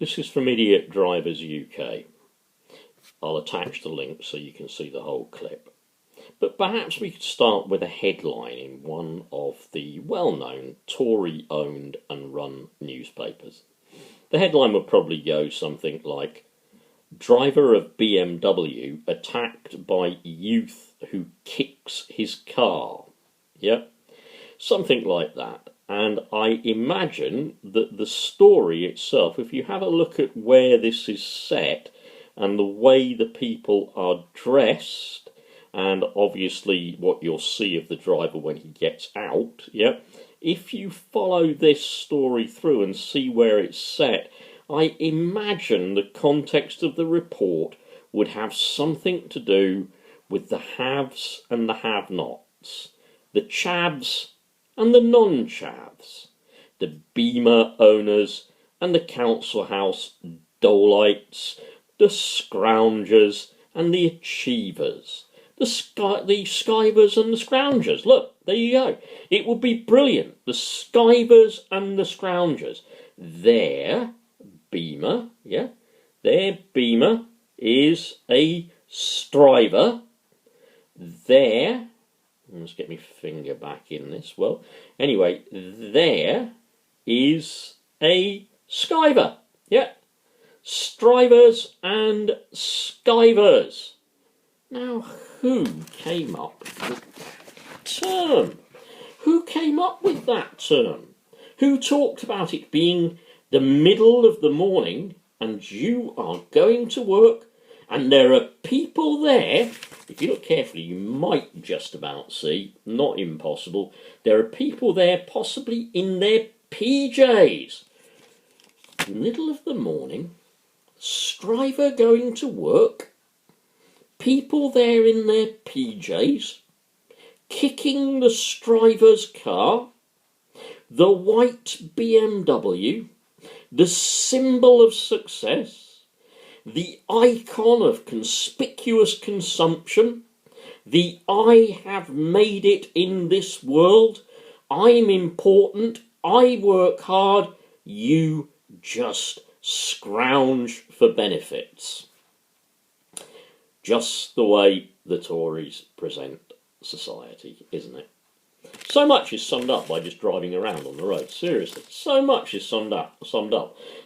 This is from Idiot Drivers UK. I'll attach the link so you can see the whole clip. But perhaps we could start with a headline in one of the well-known Tory-owned and run newspapers. The headline would probably go something like, "Driver of BMW attacked by youth who kicks his car." Yeah, something like that. And I imagine that the story itself, if you have a look at where this is set and the way the people are dressed, and obviously what you'll see of the driver when he gets out, yeah, if you follow this story through and see where it's set, I imagine the context of the report would have something to do with the haves and the have-nots, the chavs and the non-chavs, the Beamer owners and the council house dolites, the Scroungers and the achievers, the skivers and the Scroungers. Look, there you go. It would be brilliant. The skivers and the Scroungers. Their Beamer, yeah, their Beamer is a striver. Their, let's get my finger back in this. Well, anyway, there is a skiver. Yeah, strivers and skivers. Now, who came up with that term? Who came up with that term? Who talked about it being the middle of the morning and you are going to work and there are people there? If you look carefully, you might just about see, not impossible, there are people there possibly in their PJs. Middle of the morning, striver going to work, people there in their PJs, kicking the striver's car, the white BMW, the symbol of success, the icon of conspicuous consumption, the I have made it in this world, I'm important, I work hard, you just scrounge for benefits. Just the way the Tories present society, isn't it? So much is summed up by just driving around on the road. Seriously, so much is summed up.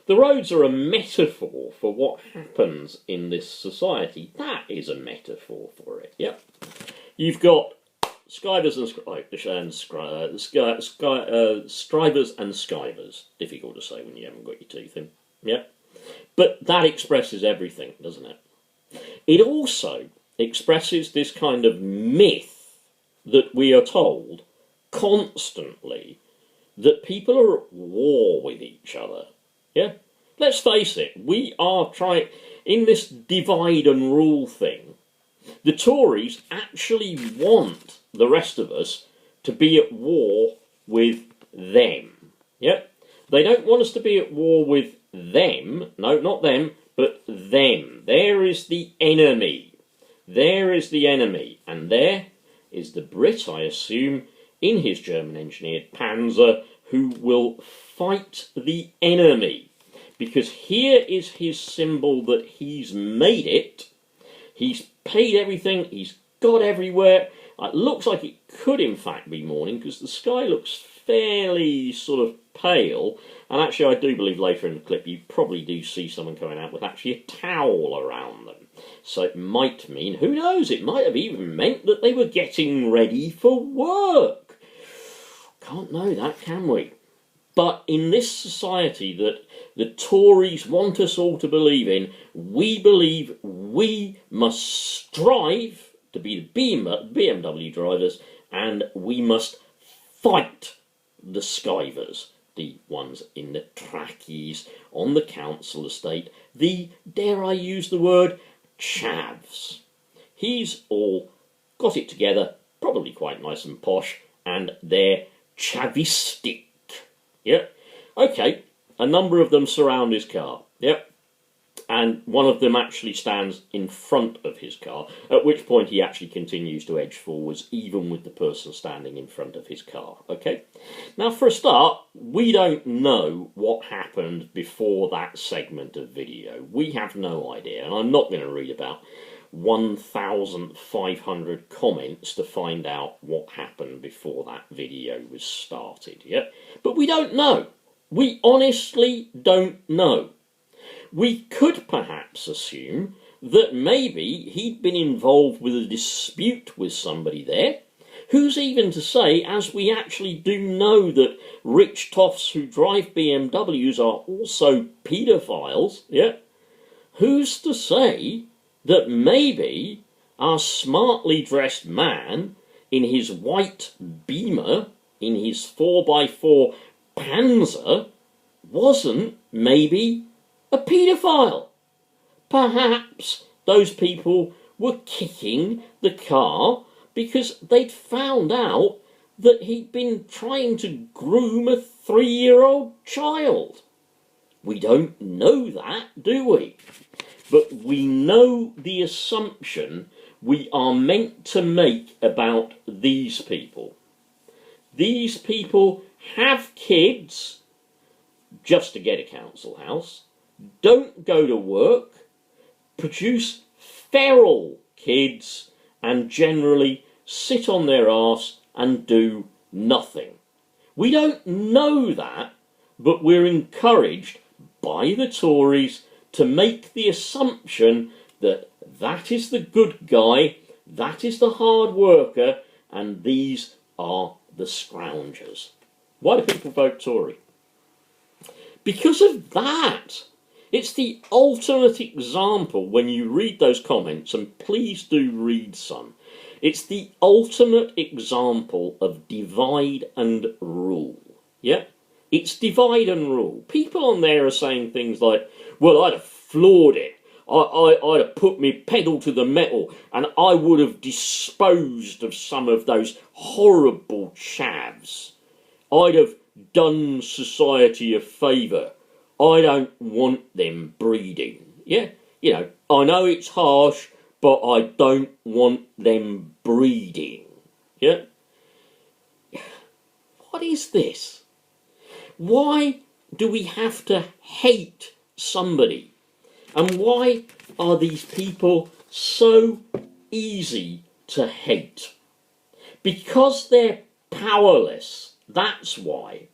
The roads are a metaphor for what happens in this society. That is a metaphor for it. Yep. You've got skivers and strivers and skivers. Difficult to say when you haven't got your teeth in. Yep. But that expresses everything, doesn't it? It also expresses this kind of myth that we are told constantly that people are at war with each other. Yeah? Let's face it, we are trying, in this divide and rule thing, the Tories actually want the rest of us to be at war with them. Yeah? They don't want us to be at war with them, no, not them, but them. There is the enemy. There is the enemy. And there is the Brit, I assume, in his German-engineered Panza, who will fight the enemy. Because here is his symbol that he's made it. He's paid everything. He's got everywhere. It looks like it could, in fact, be morning, because the sky looks fairly sort of pale. And actually, I do believe later in the clip you probably do see someone coming out with actually a towel around them. So it might mean, who knows, it might have even meant that they were getting ready for work. Can't know that, can we? But in this society that the Tories want us all to believe in, we believe we must strive to be the BMW drivers, and we must fight the skivers, the ones in the trackies on the council estate, the, dare I use the word, chavs. He's all got it together, probably quite nice and posh, and they're chavistic. Yep. Okay, a number of them surround his car. Yep. and one of them actually stands in front of his car, at which point he actually continues to edge forwards, even with the person standing in front of his car. Okay? Now, for a start, we don't know what happened before that segment of video. We have no idea, and I'm not going to read about 1,500 comments to find out what happened before that video was started. Yeah? But we don't know. We honestly don't know. We could perhaps assume that maybe he'd been involved with a dispute with somebody there. Who's even to say, as we actually do know that rich toffs who drive BMWs are also paedophiles, yeah? Who's to say that maybe our smartly dressed man in his white Beamer, in his 4x4 Panza, wasn't maybe a paedophile? Perhaps those people were kicking the car because they'd found out that he'd been trying to groom a 3-year-old child. We don't know that, do we? But we know the assumption we are meant to make about these people. These people have kids just to get a council house, don't go to work, produce feral kids, and generally sit on their arse and do nothing. We don't know that, but we're encouraged by the Tories to make the assumption that that is the good guy, that is the hard worker, and these are the Scroungers. Why do people vote Tory? Because of that. It's the ultimate example when you read those comments, and please do read some. It's the ultimate example of divide and rule. Yeah? It's divide and rule. People on there are saying things like, well, I'd have floored it. I'd have put my pedal to the metal and I would have disposed of some of those horrible chavs. I'd have done society a favour. I don't want them breeding. Yeah, you know, I know it's harsh, but I don't want them breeding. Yeah? What is this? Why do we have to hate somebody? And why are these people so easy to hate? Because they're powerless. That's why.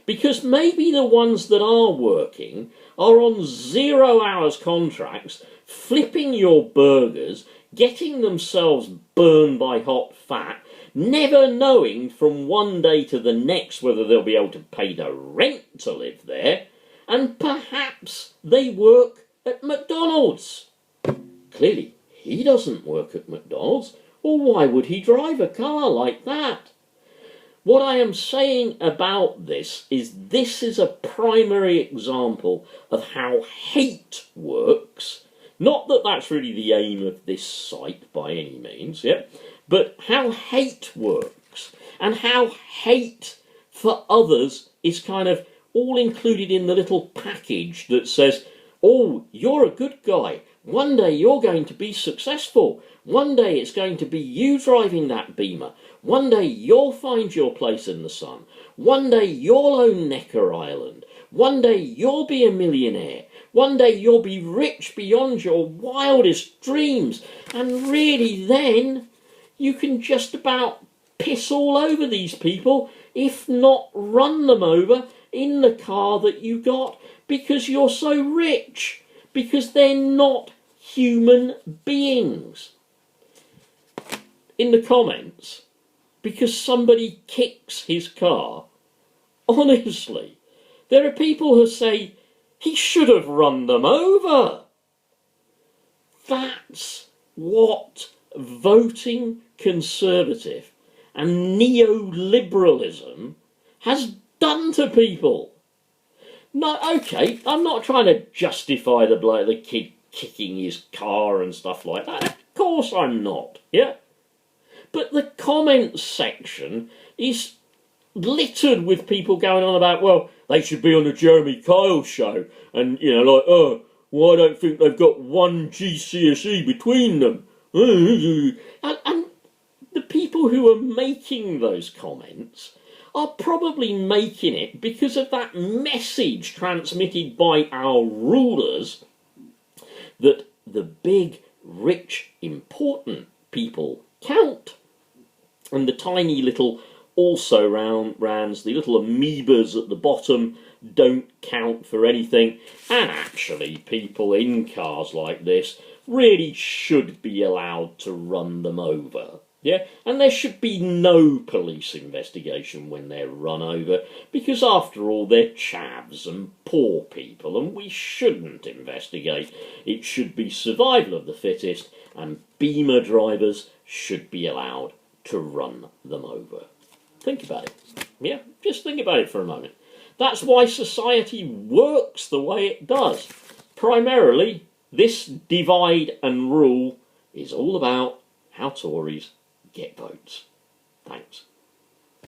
Because maybe the ones that are working are on 0 hours contracts, flipping your burgers, getting themselves burned by hot fat, never knowing from one day to the next whether they'll be able to pay the rent to live there, and perhaps they work at McDonald's. Clearly, he doesn't work at McDonald's, or why would he drive a car like that? What I am saying about this is a primary example of how hate works. Not that that's really the aim of this site by any means, yeah, but how hate works and how hate for others is kind of all included in the little package that says, oh, you're a good guy. One day you're going to be successful. One day it's going to be you driving that Beamer. One day you'll find your place in the sun. One day you'll own Necker Island. One day you'll be a millionaire. One day you'll be rich beyond your wildest dreams. And really then you can just about piss all over these people, if not run them over in the car that you got, because you're so rich. Because they're not human beings. In the comments, because somebody kicks his car, honestly, there are people who say he should have run them over. That's what voting Conservative and neoliberalism has done to people. No, okay, I'm not trying to justify the kid kicking his car and stuff like that. Of course I'm not, yeah? But the comments section is littered with people going on about, well, they should be on the Jeremy Kyle show. And, you know, like, oh, well, I don't think they've got one GCSE between them. And the people who are making those comments are probably making it because of that message transmitted by our rulers that the big, rich, important people count. And the tiny little also-rans, the little amoebas at the bottom, don't count for anything. And actually, people in cars like this really should be allowed to run them over. Yeah, and there should be no police investigation when they're run over, because after all, they're chavs and poor people, and we shouldn't investigate. It should be survival of the fittest, and Beamer drivers should be allowed to run them over. Think about it. Yeah, just think about it for a moment. That's why society works the way it does. Primarily, this divide and rule is all about how Tories get votes. Thanks.